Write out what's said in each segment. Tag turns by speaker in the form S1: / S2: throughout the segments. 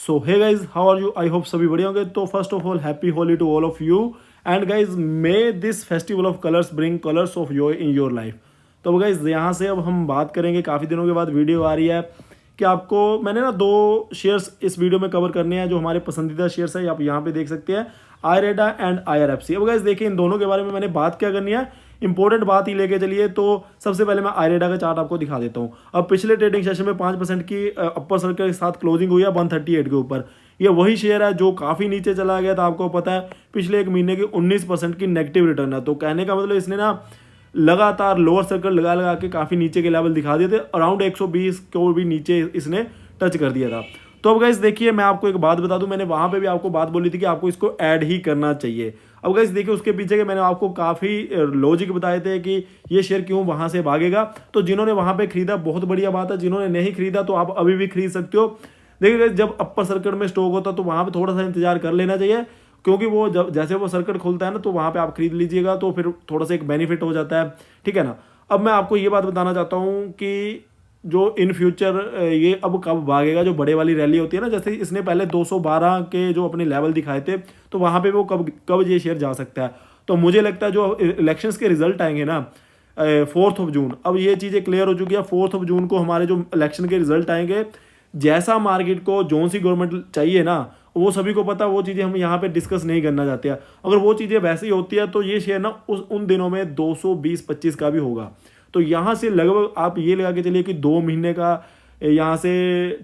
S1: So hey guys, how are you? I hope सभी बढ़िया होंगे। तो first of all happy Holi to all of you and guys may this festival of colours bring colours of your in your life. तो guys यहाँ से अब हम बात करेंगे, काफ़ी दिनों के बाद वीडियो आ रही है कि आपको मैंने ना दो शेयर्स इस वीडियो में कवर करने हैं जो हमारे पसंदीदा शेयर्स है, आप यहाँ पे देख सकते हैं, आईरेडा एंड IRFC। अब गाइज देखिए, इन दोनों के बारे में मैंने बात क्या करनी है, इंपॉर्टेंट बात ही लेके चलिए। तो सबसे पहले मैं आईरेडा का चार्ट आपको दिखा देता हूँ। अब पिछले ट्रेडिंग सेशन में 5% की अपर सर्कल के साथ क्लोजिंग हुई है 138 के ऊपर। ये वही शेयर है जो काफ़ी नीचे चला गया था, आपको पता है। पिछले एक महीने की 19% की नेगेटिव रिटर्न है। तो कहने का मतलब इसने ना लगातार लोअर सर्कल लगा लगा के काफ़ी नीचे के लेवल दिखा दिए थे। अराउंड 120 को भी नीचे इसने टच कर दिया था। तो अब गाइस देखिए, मैं आपको एक बात बता दूं, मैंने वहां पे भी आपको बात बोली थी कि आपको इसको ऐड ही करना चाहिए। अब गाइस देखिए, उसके पीछे के मैंने आपको काफ़ी लॉजिक बताए थे कि ये शेयर क्यों वहां से भागेगा। तो जिन्होंने वहां पे खरीदा बहुत बढ़िया बात है, जिन्होंने नहीं खरीदा तो आप अभी भी खरीद सकते हो। देखिए गाइस, जब अपर सर्किट में स्टॉक होता तो वहां पे थोड़ा सा इंतजार कर लेना चाहिए, क्योंकि वो जब जैसे वो सर्किट खुलता है ना तो वहां पे आप खरीद लीजिएगा, तो फिर थोड़ा सा एक बेनिफिट हो जाता है, ठीक है ना। अब मैं आपको ये बात बताना चाहता हूँ कि जो इन फ्यूचर ये अब कब भागेगा, जो बड़े वाली रैली होती है ना, जैसे इसने पहले 212 के जो अपने लेवल दिखाए थे, तो वहाँ पे वो कब कब ये शेयर जा सकता है। तो मुझे लगता है जो इलेक्शंस के रिजल्ट आएंगे ना 4 जून, अब ये चीज़ें क्लियर हो चुकी है। 4 जून को हमारे जो इलेक्शन के रिजल्ट आएंगे, जैसा मार्केट को जोन सी गवर्नमेंट चाहिए ना, वो सभी को पता, वो चीज़ें हम यहाँ पे डिस्कस नहीं करना चाहते हैं। अगर वो चीज़ें वैसे ही होती है तो ये शेयर ना उन दिनों में 220-25 का भी होगा। तो यहाँ से लगभग आप ये लगा के चलिए कि 2 महीने का यहाँ से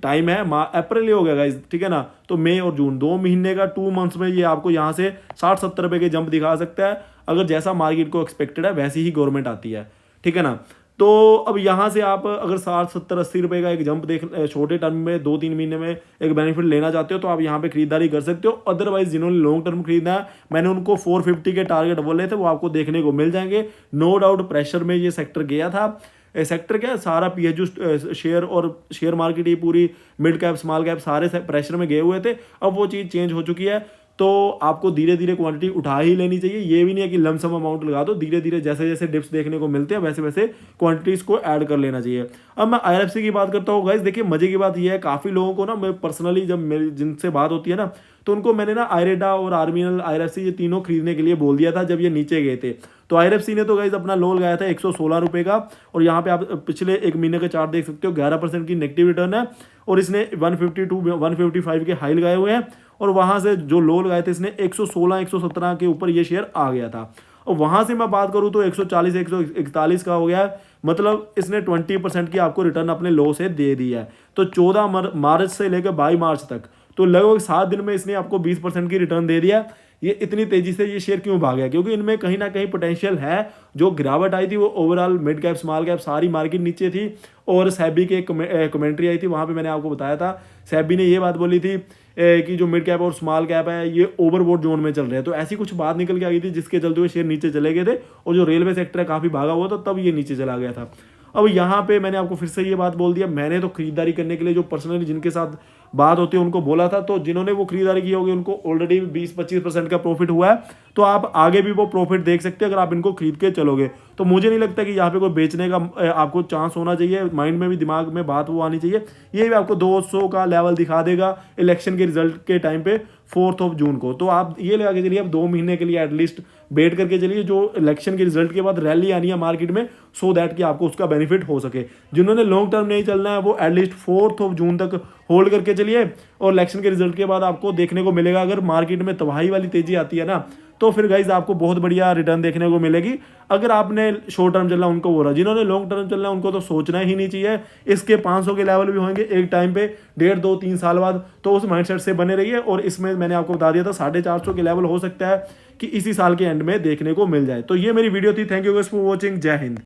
S1: टाइम है। अप्रैल ही हो गया गाइस, ठीक है ना। तो मई और जून 2 महीने का 2 मंथ्स में ये आपको यहाँ से 60-70 रुपये के जंप दिखा सकता है, अगर जैसा मार्केट को एक्सपेक्टेड है वैसी ही गवर्नमेंट आती है, ठीक है ना। तो अब यहाँ से आप अगर 60-70-80 रुपये का एक जंप देख छोटे टर्म में 2-3 महीने में एक बेनिफिट लेना चाहते हो तो आप यहाँ पे खरीदारी कर सकते हो। अदरवाइज जिन्होंने लॉन्ग टर्म खरीदना है, मैंने उनको 450 के टारगेट बोले थे, वो आपको देखने को मिल जाएंगे। नो डाउट प्रेशर में ये सेक्टर गया था। सेक्टर क्या, सारा PSU शेयर और शेयर मार्केट, ये पूरी मिड कैप स्मॉल कैप सारे प्रेशर में गए हुए थे। अब वो चीज़ चेंज हो चुकी है, तो आपको धीरे धीरे क्वांटिटी उठा ही लेनी चाहिए। ये भी नहीं है कि लमसम अमाउंट लगा दो, धीरे धीरे जैसे जैसे डिप्स देखने को मिलते हैं वैसे वैसे क्वांटिटीज को ऐड कर लेना चाहिए। अब मैं IRFC की बात करता हूँ गाइस। देखिए, मजे की बात यह है, काफ़ी लोगों को ना, मैं पर्सनली जब मेरी जिनसे बात होती है ना, तो उनको मैंने ना आईरेडा और आर्मिनल IRFC ये तीनों खरीदने के लिए बोल दिया था जब ये नीचे गए थे। तो IRFC ने तो गाइस अपना लो लगाया था 116 रुपये का, और यहाँ पे आप पिछले एक महीने का चार्ट देख सकते हो, 11% की नेगेटिव रिटर्न है। और इसने 152-155 के हाई लगाए हुए हैं, और वहाँ से जो लो लगाए थे इसने 116-117 के ऊपर ये शेयर आ गया था। और वहाँ से मैं बात करूँ तो 140-141 का हो गया है। मतलब इसने 20% की आपको रिटर्न अपने लो से दे दी है। तो 14 मार्च से लेकर 22 मार्च तक, तो लगभग 7 दिन में इसने आपको 20% की रिटर्न दे दिया। ये इतनी तेजी से ये शेयर क्यों भागा? क्योंकि इनमें कहीं ना कहीं पोटेंशियल है। जो गिरावट आई थी वो overall mid cap small cap सारी मार्केट नीचे थी, और सेबी के कमेंट्री आई थी, वहाँ पे मैंने आपको बताया था, सेबी ने ये बात बोली थी कि जो मिड कैप और स्मॉल कैप है ये ओवरबोट जोन में चल रहे हैं। तो ऐसी कुछ बात निकल के आई थी जिसके चलते हुए शेयर नीचे चले गए थे, और जो रेलवे सेक्टर है काफ़ी भागा हुआ था, तब ये नीचे चला गया था। अब यहाँ पे मैंने आपको फिर से ये बात बोल दिया, मैंने तो खरीदारी करने के लिए जो पर्सनली जिनके साथ बात होती है उनको बोला था, तो जिन्होंने वो खरीदारी की होगी उनको ऑलरेडी 20-25% का प्रॉफिट हुआ है। तो आप आगे भी वो प्रॉफिट देख सकते हैं अगर आप इनको खरीद के चलोगे। तो मुझे नहीं लगता कि यहाँ पे कोई बेचने का आपको चांस होना चाहिए, माइंड में भी दिमाग में बात वो आनी चाहिए। ये भी आपको 200 का लेवल दिखा देगा इलेक्शन के रिजल्ट के टाइम पे 4 जून को। तो आप ये लगा के चलिए, अब 2 महीने के लिए एटलीस्ट वेट करके चलिए, जो इलेक्शन के रिजल्ट के बाद रैली आनी है मार्केट में, सो दैट कि आपको उसका बेनिफिट हो सके। जिन्होंने लॉन्ग टर्म नहीं चलना है वो एटलीस्ट 4 जून तक होल्ड करके चलिए, और इलेक्शन के रिजल्ट के बाद आपको देखने को मिलेगा, अगर मार्केट में तबाही वाली तेजी आती है ना, तो फिर गाइज आपको बहुत बढ़िया रिटर्न देखने को मिलेगी। अगर आपने शॉर्ट टर्म चलना उनको बोला, जिन्होंने लॉन्ग टर्म चलना उनको तो सोचना ही नहीं चाहिए। इसके 500 के लेवल भी होंगे एक टाइम पे 1.5-2-3 साल बाद, तो उस माइंडसेट से बने रहिए। और इसमें मैंने आपको बता दिया था 450 के लेवल हो सकता है कि इसी साल के एंड में देखने को मिल जाए। तो ये मेरी वीडियो थी। Thank you guys for watching. जय हिंद।